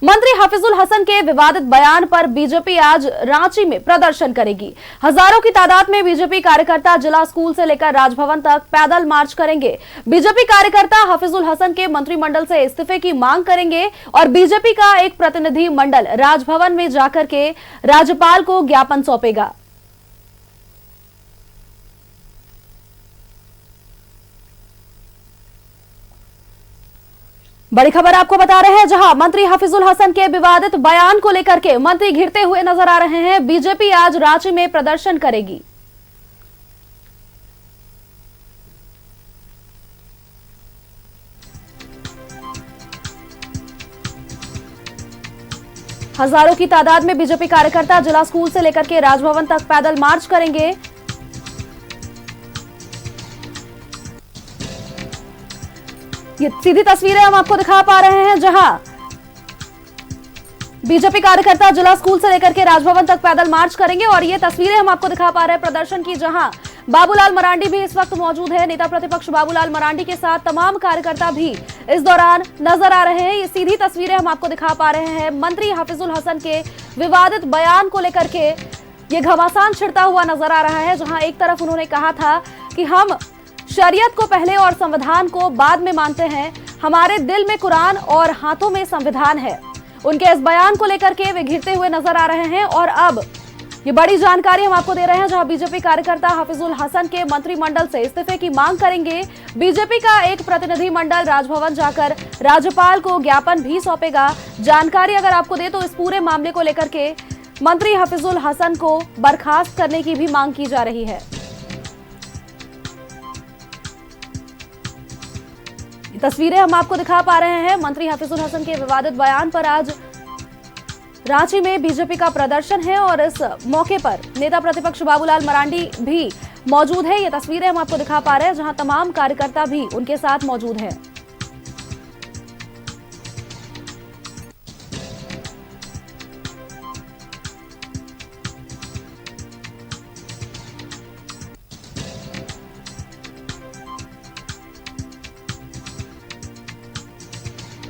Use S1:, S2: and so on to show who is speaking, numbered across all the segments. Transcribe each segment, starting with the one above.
S1: मंत्री हफीजुल हसन के विवादित बयान पर बीजेपी आज रांची में प्रदर्शन करेगी। हजारों की तादाद में बीजेपी कार्यकर्ता जिला स्कूल से लेकर राजभवन तक पैदल मार्च करेंगे। बीजेपी कार्यकर्ता हफीजुल हसन के मंत्रिमंडल से इस्तीफे की मांग करेंगे और बीजेपी का एक प्रतिनिधि मंडल राजभवन में जाकर के राज्यपाल को ज्ञापन सौंपेगा। बड़ी खबर आपको बता रहे हैं, जहां मंत्री हफीजुल हसन के विवादित बयान को लेकर के मंत्री घिरते हुए नजर आ रहे हैं। बीजेपी आज रांची में प्रदर्शन करेगी। हजारों की तादाद में बीजेपी कार्यकर्ता जिला स्कूल से लेकर के राजभवन तक पैदल मार्च करेंगे। ये सीधी तस्वीरें हम आपको दिखा पा रहे हैं, जहां बीजेपी कार्यकर्ता जिला स्कूल से लेकर के राजभवन तक पैदल मार्च करेंगे। और ये तस्वीरें हम आपको दिखा पा रहे हैं प्रदर्शन की, जहां बाबूलाल मरांडी भी इस वक्त मौजूद है। नेता प्रतिपक्ष बाबूलाल मरांडी के साथ तमाम कार्यकर्ता भी इस दौरान नजर आ रहे हैं। ये सीधी तस्वीरें हम आपको दिखा पा रहे हैं। मंत्री हफीजुल हसन के विवादित बयान को लेकर के ये घमासान छिड़ता हुआ नजर आ रहा है, जहां एक तरफ उन्होंने कहा था कि हम शरीयत को पहले और संविधान को बाद में मानते हैं, हमारे दिल में कुरान और हाथों में संविधान है। उनके इस बयान को लेकर के वे घिरते हुए नजर आ रहे हैं। और अब ये बड़ी जानकारी हम आपको दे रहे हैं, जहां बीजेपी कार्यकर्ता हफीजुल हसन के मंत्रिमंडल से इस्तीफे की मांग करेंगे। बीजेपी का एक प्रतिनिधि मंडल राजभवन जाकर राज्यपाल को ज्ञापन भी सौंपेगा। जानकारी अगर आपको दे तो इस पूरे मामले को लेकर के मंत्री हफीजुल हसन को बर्खास्त करने की भी मांग की जा रही है। तस्वीरें हम आपको दिखा पा रहे हैं। मंत्री हफीजुल हसन के विवादित बयान पर आज रांची में बीजेपी का प्रदर्शन है और इस मौके पर नेता प्रतिपक्ष बाबूलाल मरांडी भी मौजूद है। ये तस्वीरें हम आपको दिखा पा रहे हैं, जहां तमाम कार्यकर्ता भी उनके साथ मौजूद हैं।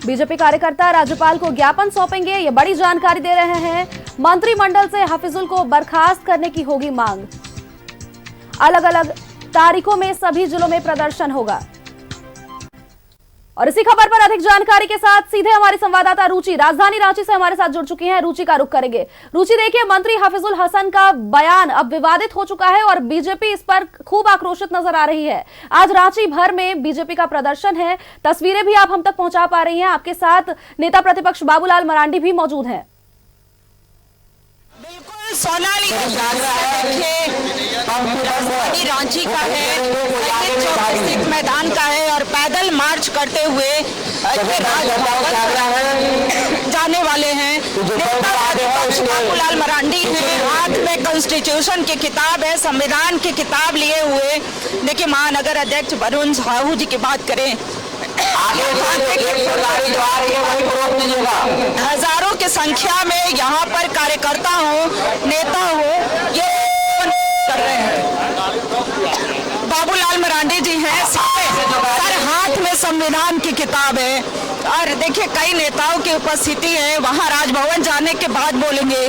S1: बीजेपी कार्यकर्ता राज्यपाल को ज्ञापन सौंपेंगे। ये बड़ी जानकारी दे रहे हैं। मंत्रिमंडल से हफीजुल को बर्खास्त करने की होगी मांग। अलग अलग तारीखों में सभी जिलों में प्रदर्शन होगा। और इसी खबर पर अधिक जानकारी के साथ सीधे हमारी संवाददाता रुचि राजधानी रांची से हमारे साथ जुड़ चुकी हैं। रुचि का रुख करेंगे। रुचि, देखिए, मंत्री हफीजुल हसन का बयान अब विवादित हो चुका है और बीजेपी इस पर खूब आक्रोशित नजर आ रही है। आज रांची भर में बीजेपी का प्रदर्शन है। तस्वीरें भी आप हम तक पहुंचा पा रही हैं। आपके साथ नेता प्रतिपक्ष बाबूलाल मरांडी भी मौजूद हैं।
S2: बिल्कुल सोनाली राजधानी रांची का है, शहीद चौक स्थित मैदान का है और पैदल मार्च करते हुए जाने वाले हैं। नेता बाबूलाल मरांडी हैं, हाथ में कॉन्स्टिट्यूशन की किताब है, संविधान की किताब लिए हुए। देखिए, महानगर अध्यक्ष वरुण साहू जी की बात करें, हजारों की संख्या में यहाँ पर कार्यकर्ता हो, नेता हो, ये कर रहे हैं। बाबूलाल मरांडी जी हैं, सर हाथ में संविधान की किताब है और देखिए कई नेताओं की उपस्थिति है। वहाँ राजभवन जाने के बाद बोलेंगे,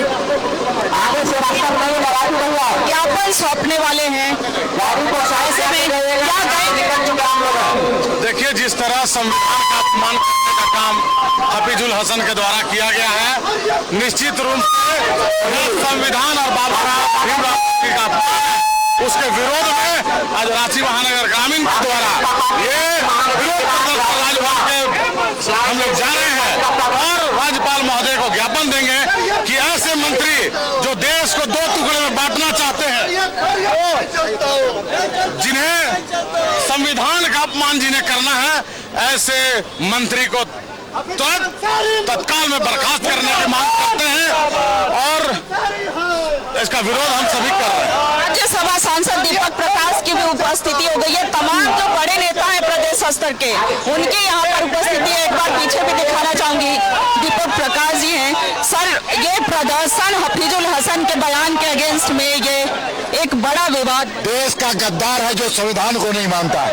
S2: ज्ञापन सौंपने वाले हैं।
S3: देखिए, जिस तरह संविधान का अपमान करने का काम हफीजुल हसन के द्वारा किया गया है, निश्चित रूप से संविधान और बाबा साहब भीमराव का अपमान है। उसके विरोध में आज रांची महानगर ग्रामीण के द्वारा ये विरोध प्रदर्शन राजभवन के हम लोग जा रहे हैं और राज्यपाल महोदय को ज्ञापन देंगे कि ऐसे मंत्री जो देश को दो टुकड़े में बांटना चाहते हैं, जिन्हें संविधान का अपमान जिन्हें करना है, ऐसे मंत्री को तत्काल में बर्खास्त करने की मांग करते हैं और इसका विरोध हम सभी कर रहे हैं।
S2: राज्यसभा सांसद दीपक प्रकाश की भी उपस्थिति हो गई है। तमाम जो बड़े नेता हैं प्रदेश स्तर के, उनकी यहाँ पर उपस्थिति है। एक बार पीछे भी दिखाना चाहूंगी, दीपक प्रकाश जी हैं। सर, ये प्रदर्शन हफीजुल हसन के बयान के अगेंस्ट में ये एक बड़ा विवाद।
S4: देश का गद्दार है जो संविधान को नहीं मानता,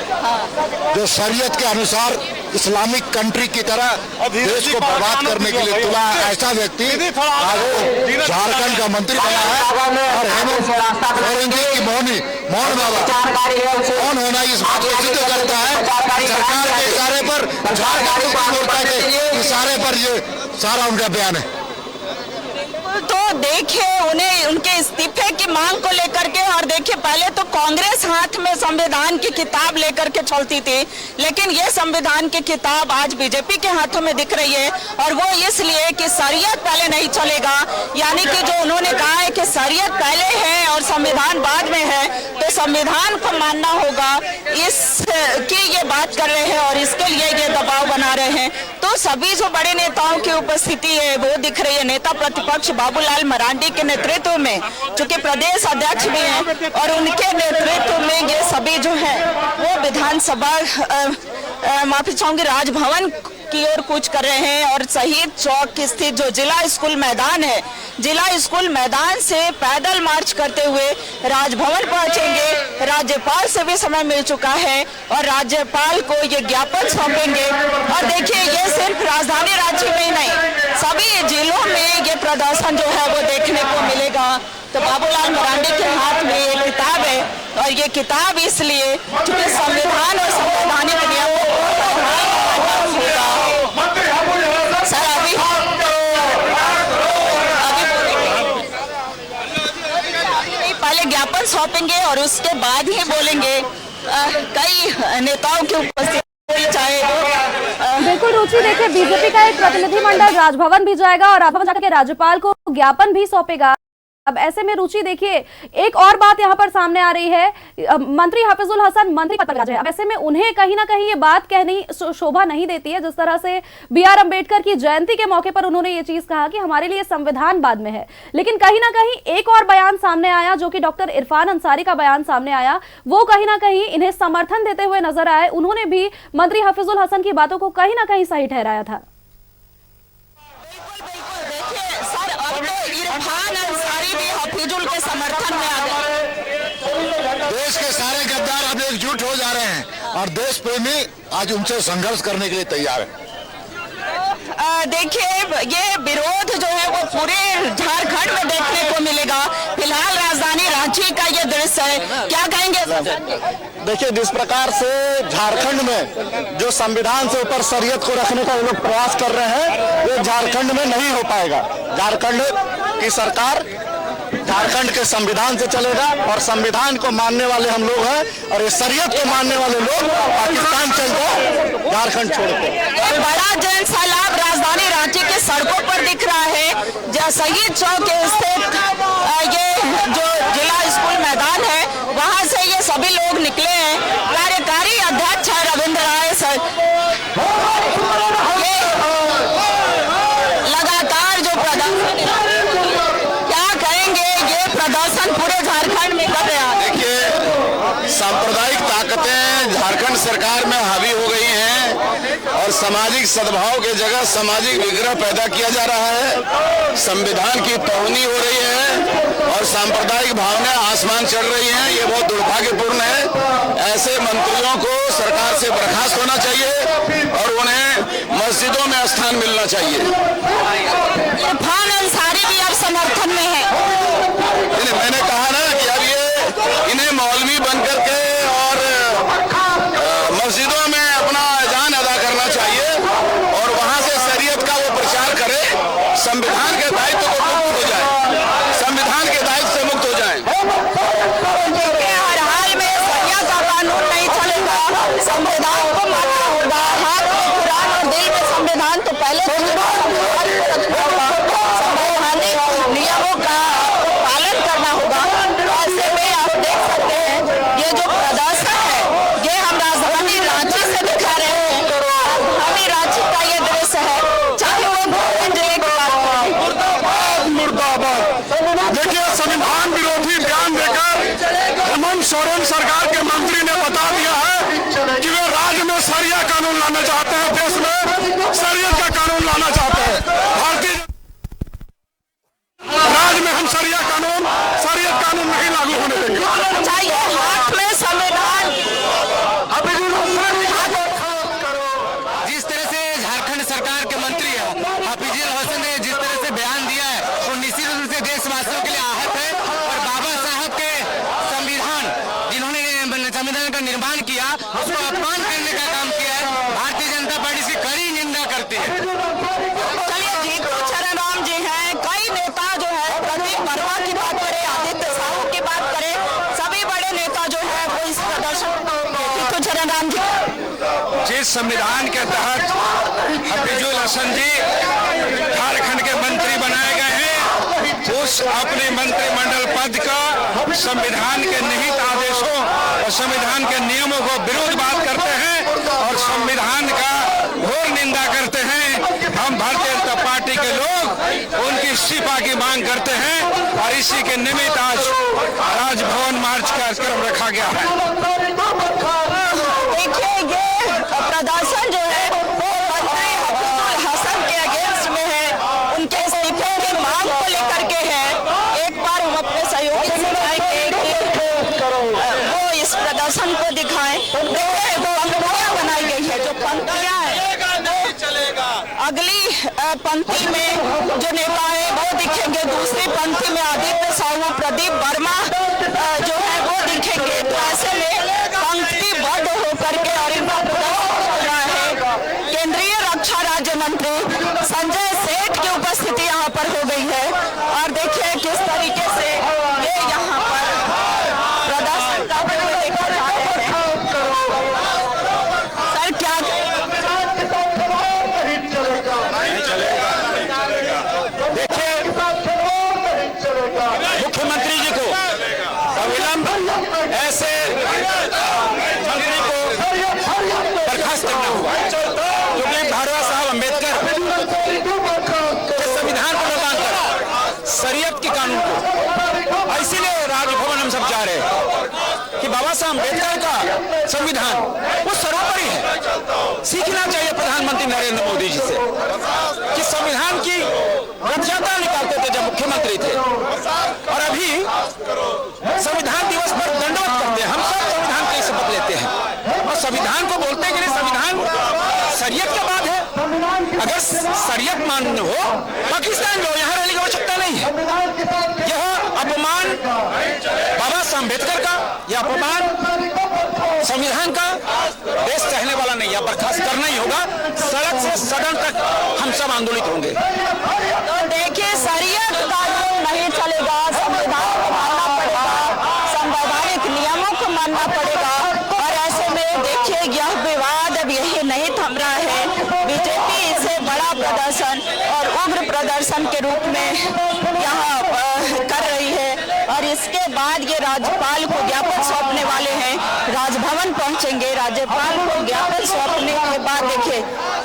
S4: जो शरीयत के अनुसार इस्लामिक कंट्री की तरह देश को बर्बाद करने के लिए तुला ऐसा व्यक्ति आज झारखंड का मंत्री बना है। और हेमंत सोरेन जी की मोहन बाबा कौन होना इस बात को सिद्ध करता है। सरकार के इशारे पर, झारखंड के इशारे पर ये सारा उनका बयान है।
S2: तो देखिए उन्हें उनके इस्तीफे की मांग को लेकर के, और देखिए पहले तो कांग्रेस हाथ में संविधान की किताब लेकर के चलती थी, लेकिन ये संविधान की किताब आज बीजेपी के हाथों में दिख रही है। और वो इसलिए कि शरीयत पहले नहीं चलेगा, यानी कि जो उन्होंने कहा है कि शरीयत पहले है और संविधान बाद में है, तो संविधान को मानना होगा, इसकी ये बात कर रहे हैं और इसके लिए ये दबाव बना रहे हैं। तो सभी जो बड़े नेताओं की उपस्थिति है वो दिख रही है। नेता प्रतिपक्ष बाबूलाल मरांडी के नेतृत्व में, जो कि प्रदेश अध्यक्ष भी हैं, और उनके नेतृत्व में ये सभी जो है वो विधानसभा माफी चाहूंगी राजभवन की ओर कूच कर रहे हैं। और शहीद चौक स्थित जो जिला स्कूल मैदान है, जिला स्कूल मैदान से पैदल मार्च करते हुए राजभवन पहुंचेंगे। राज्यपाल से भी समय मिल चुका है और राज्यपाल को ये ज्ञापन सौंपेंगे। और देखिए ये सिर्फ राजधानी रांची में ही नहीं, सभी जिलों में ये प्रदर्शन जो है वो देखने को मिलेगा। तो बाबूलाल मरांडी के हाथ में ये किताब है, और ये किताब इसलिए क्योंकि संविधान और संवैधानिक नियमों को पहले ज्ञापन सौंपेंगे और उसके बाद ही बोलेंगे। कई नेताओं की उपस्थिति चाहे
S1: बिल्कुल रुचि, देखिए बीजेपी का एक प्रतिनिधिमंडल राजभवन भी जाएगा और राजभवन जाकर के राज्यपाल को ज्ञापन भी सौंपेगा। अब ऐसे में रुचि देखिए एक और बात यहाँ पर सामने आ रही है, मंत्री हफीजुल हसन मंत्री पद पर विराजे। अब ऐसे में उन्हें कहीं ना कहीं ये बात कहनी शोभा नहीं देती है, जिस तरह से B.R. अम्बेडकर की जयंती के मौके पर उन्होंने ये चीज कहा कि हमारे लिए संविधान बाद में है। लेकिन कहीं ना कहीं एक और बयान सामने आया, जो कि डॉक्टर इरफान अंसारी का बयान सामने आया, वो कहीं ना कहीं इन्हें समर्थन देते हुए नजर आए। उन्होंने भी मंत्री हफीजुल हसन की बातों को कहीं ना कहीं सही ठहराया था।
S2: हफीजुल के समर्थन में आ गए।
S4: देश के सारे गद्दार अब एकजुट हो जा रहे हैं और देश प्रेमी आज उनसे संघर्ष करने के लिए तैयार है।
S2: देखिए ये विरोध जो है वो पूरे झारखंड में देखने को मिलेगा। फिलहाल राजधानी रांची का ये दृश्य है, क्या कहेंगे?
S4: देखिए जिस प्रकार से झारखंड में जो संविधान से ऊपर शरीयत को रखने का वो लोग प्रयास कर रहे हैं, वो झारखंड में नहीं हो पाएगा। झारखंड की सरकार झारखंड के संविधान से चलेगा और संविधान को मानने वाले हम लोग हैं, और ये शरीयत को मानने वाले लोग पाकिस्तान चल जाए, झारखंड छोड़ के।
S2: बड़ा जन सैलाब राजधानी रांची के सड़कों पर दिख रहा है। जहाँ शहीद चौक स्थित ये जो जिला स्कूल मैदान है, वहां से ये सभी लोग निकले हैं। कार्यकारी अध्यक्ष है रविंद्र राय सर, ये लगातार जो प्रदर्शन, क्या कहेंगे, ये प्रदर्शन पूरे झारखंड में कर रहे हैं।
S4: देखिए सांप्रदायिक ताकतें झारखंड सरकार में हावी हो गई हैं और सामाजिक सद्भाव के जगह सामाजिक विग्रह पैदा किया जा रहा है। संविधान की तोड़नी हो रही है और सांप्रदायिक भावनाएं आसमान चढ़ रही हैं। ये बहुत दुर्भाग्यपूर्ण है। ऐसे मंत्रियों को सरकार से बर्खास्त होना चाहिए और उन्हें मस्जिदों में स्थान मिलना चाहिए।
S2: इरफान अंसारी भी अब समर्थन में है।
S4: मैंने कहा ना कि अब ये इन्हें मौलवी बनकर के और मस्जिदों में अपना अजान अदा करना चाहिए और वहां से शरीयत का वो प्रचार करे, संविधान के दायित्व को मुक्त हो जाए, संविधान के दायित्व से मुक्त हो जाए।
S2: हर हाल में शरिया का कानून नहीं चलेगा, संविधान को मानना होगा। हाथ में कुरान और दिल में संविधान तो पहले संवैधानिक नियमों का पालन करना होगा। ऐसे में आप देख सकते हैं ये जो प्रदर्शन है, ये हम राजधानी रांची से दिखा रहे हैं। राजधानी रांची का ये दृश्य है, चाहे वो जिले की बात हो,
S5: संविधान के तहत हफीजुल हसन जी झारखंड के मंत्री बनाए गए हैं, उस अपने मंत्रिमंडल पद का संविधान के निहित आदेशों और संविधान के नियमों को विरोध बात करते हैं और संविधान का घोर निंदा करते हैं। हम भारतीय जनता पार्टी के लोग उनकी इस्तीफा की मांग करते हैं और इसी के निमित्त आज राजभवन मार्च का कार्यक्रम रखा गया है।
S2: देखिए, ये प्रदर्शन जो है वो मंत्री हफीजुल हसन के अगेंस्ट में है, उनके इस्तीफे की मांग को लेकर के है। एक बार हम अपने सहयोगी से चाहेंगे कि वो इस प्रदर्शन को दिखाएं। देखिए, वो पंक्तियां बनाई गई है, जो पंक्तियां हैं अगली पंक्ति में जो नेता है वो दिखेंगे, दूसरी पंक्ति में आदित्य साहू, प्रदीप वर्मा जो है वो दिखेंगे। तो ऐसे में पंक्तिबद्ध होकर के और इनका प्रदर्शन चल रहा है। केंद्रीय रक्षा राज्य मंत्री संजय सेठ की उपस्थिति यहाँ पर हो गई है और देखिए किस तरीके से ये यहाँ पर प्रदर्शन करते हुए देखा जा रहे हैं। सर, क्या
S5: मुख्यमंत्री जी को अविलंब ऐसे मंत्री को बर्खास्त करना हुआ, क्योंकि भगवान साहब अम्बेडकर के संविधान को निर्माण कर शरीयत के कानून को, इसीलिए राजभवन हम सब जा रहे हैं कि बाबा साहब अम्बेडकर का संविधान वो सर्वोपरि है। सीखना चाहिए प्रधानमंत्री नरेंद्र मोदी जी से कि संविधान की रथ यात्रा निकालते थे जब मुख्यमंत्री थे, और अभी संविधान दिवस पर दंडवत करते हैं। हम सब संविधान की शपथ लेते हैं और संविधान को बोलते हैं कि संविधान शरीयत के बाद है। अगर शरीयत मान्य हो पाकिस्तान जाओ, यहाँ रहने की आवश्यकता नहीं है। यह अपमान बाबा साहब अम्बेडकर का, यह अपमान संविधान का देश सहने वाला नहीं है। बर्खास्त करना ही होगा। सड़क से सदन तक हम सब आंदोलित होंगे।
S2: तो देखिए, शरीयत कानून नहीं चलेगा, संविधान को मानना पड़ेगा, संवैधानिक नियमों को मानना पड़ेगा। और ऐसे में देखिए, यह विवाद अब यही नहीं थम रहा है। बीजेपी इसे बड़ा प्रदर्शन और उग्र प्रदर्शन के रूप में यहाँ कर रही है और इसके बाद ये राज्यपाल को ज्ञापन सौंपने वाले हैं। राजभवन पहुंचेंगे, राज्यपाल को ज्ञापन सौंपने के बाद देखिए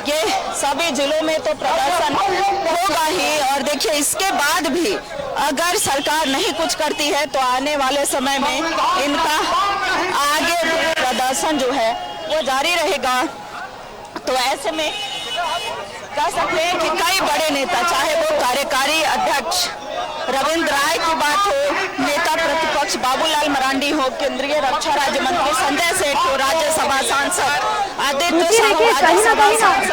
S2: ये सभी जिलों में तो प्रदर्शन होगा ही। और देखिए, इसके बाद भी अगर सरकार नहीं कुछ करती है तो आने वाले समय में इनका आगे प्रदर्शन जो है वो जारी रहेगा। तो ऐसे में कह सकते हैं कि कई बड़े नेता, चाहे वो कार्यकारी अध्यक्ष रविंद्र राय की बात हो, नेता प्रतिपक्ष बाबूलाल मरांडी हो, केंद्रीय रक्षा राज्य मंत्री संजय सेठ हो, राज्यसभा सांसद आदित्य साहू,
S1: कहीं ना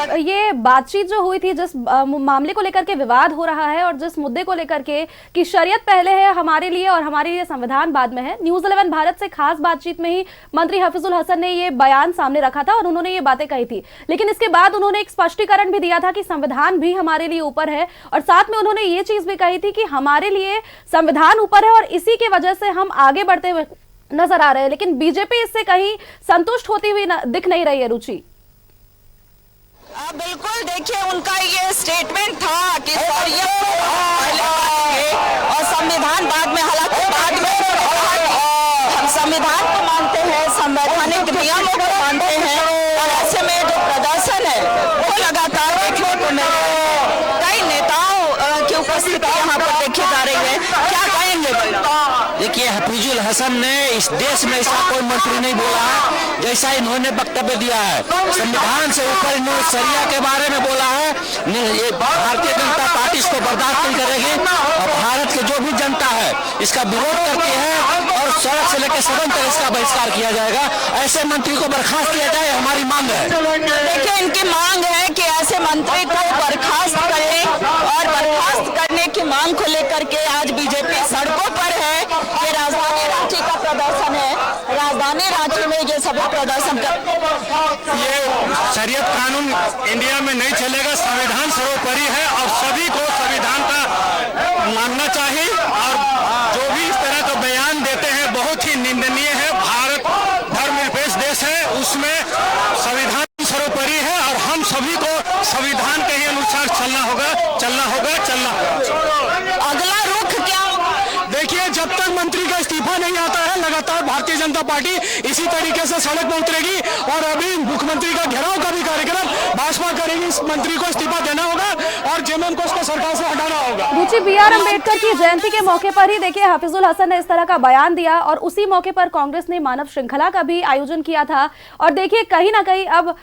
S1: कहीं ये बातचीत जो हुई थी, जिस मामले को लेकर के विवाद हो रहा है और जिस मुद्दे को लेकर के कि शरीयत पहले है हमारे लिए और हमारे लिए संविधान बाद में है, न्यूज़ 11 भारत से खास बातचीत में ही मंत्री हफीजुल हसन ने ये बयान सामने रखा था और उन्होंने ये बातें कही थी। लेकिन इसके बाद उन्होंने एक स्पष्टीकरण भी दिया था कि संविधान भी हमारे लिए ऊपर है और साथ में उन्होंने ये चीज भी कही थी कि हमारे लिए संविधान ऊपर है और इसी की वजह से हम आगे बढ़ते हुए नजर आ रहे हैं। लेकिन बीजेपी इससे कहीं संतुष्ट होती हुई दिख नहीं रही है। रुचि,
S2: बिल्कुल, देखिए उनका ये स्टेटमेंट था कि शरीयत और संविधान बाद में, हालांकि बाद में हम संविधान को मानते हैं, संवैधानिक नियमों को मानते हैं और ऐसे में जो प्रदर्शन है वो लगातार देखने को मिल रहा है। कई नेताओं की उपस्थिति यहाँ पर देखी जा रही है। क्या कहेंगे?
S6: देखिए, हफीजुल हसन ने इस देश में ऐसा कोई मंत्री नहीं बोला है जैसा इन्होंने वक्तव्य दिया है। संविधान से ऊपर इन्होंने शरिया के बारे में बोला है। ये भारतीय जनता पार्टी इसको बर्दाश्त नहीं करेगी और भारत की जो भी जनता है इसका विरोध करती है और सड़क से लेकर सदन तक इसका बहिष्कार किया जाएगा। ऐसे मंत्री को बर्खास्त किया जाए, हमारी मांग है।
S2: देखिए, इनकी मांग है कि ऐसे मंत्री को बर्खास्त करें और बर्खास्त करने की मांग को लेकर के आज बीजेपी सड़कों पर है। ये राजधानी रांची का प्रदर्शन है। राजधानी रांची में ये सभी प्रदर्शन कर,
S3: ये शरीयत कानून इंडिया में नहीं चलेगा। संविधान सर्वोपरि है और सभी को संविधान का मानना चाहिए और जो भी इस तरह का बयान देते हैं बहुत ही निंदनीय है। भारत धर्मनिरपेक्ष देश है, उसमें संविधान सर्वोपरि लगातार भारतीय जनता पार्टी इसी तरीके से सड़क पर उतरेगी और अभी मुख्यमंत्री का घेराव का भी कार्यक्रम भाजपा करेगी। इस मंत्री को इस्तीफा देना होगा और जेएमएम को उसको सरकार से हटाना होगा।
S1: रुचि, बी.आर. अम्बेडकर की जयंती के मौके पर ही देखिए हफीजुल हसन ने इस तरह का बयान दिया और उसी मौके पर कांग्रेस ने मानव श्रृंखला का भी आयोजन किया था। और देखिए कहीं ना कहीं अब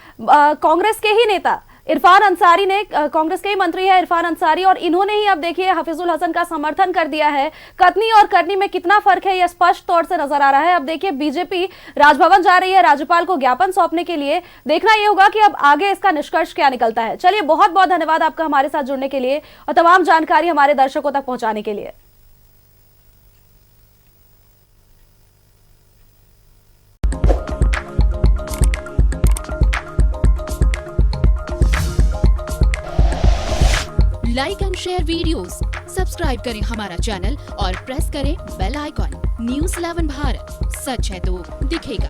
S1: कांग्रेस के ही नेता इरफान अंसारी ने, कांग्रेस के ही मंत्री है इरफान अंसारी, और इन्होंने ही अब देखिए हफीजुल हसन का समर्थन कर दिया है। कथनी और करनी में कितना फर्क है यह स्पष्ट तौर से नजर आ रहा है। अब देखिए बीजेपी राजभवन जा रही है राज्यपाल को ज्ञापन सौंपने के लिए। देखना यह होगा कि अब आगे इसका निष्कर्ष क्या निकलता है। चलिए, बहुत बहुत धन्यवाद आपका हमारे साथ जुड़ने के लिए और तमाम जानकारी हमारे दर्शकों तक पहुंचाने के लिए।
S7: Like and share videos, subscribe करें हमारा चैनल और प्रेस करें बेल आइकॉन। न्यूज़ 11 भारत, सच है तो दिखेगा।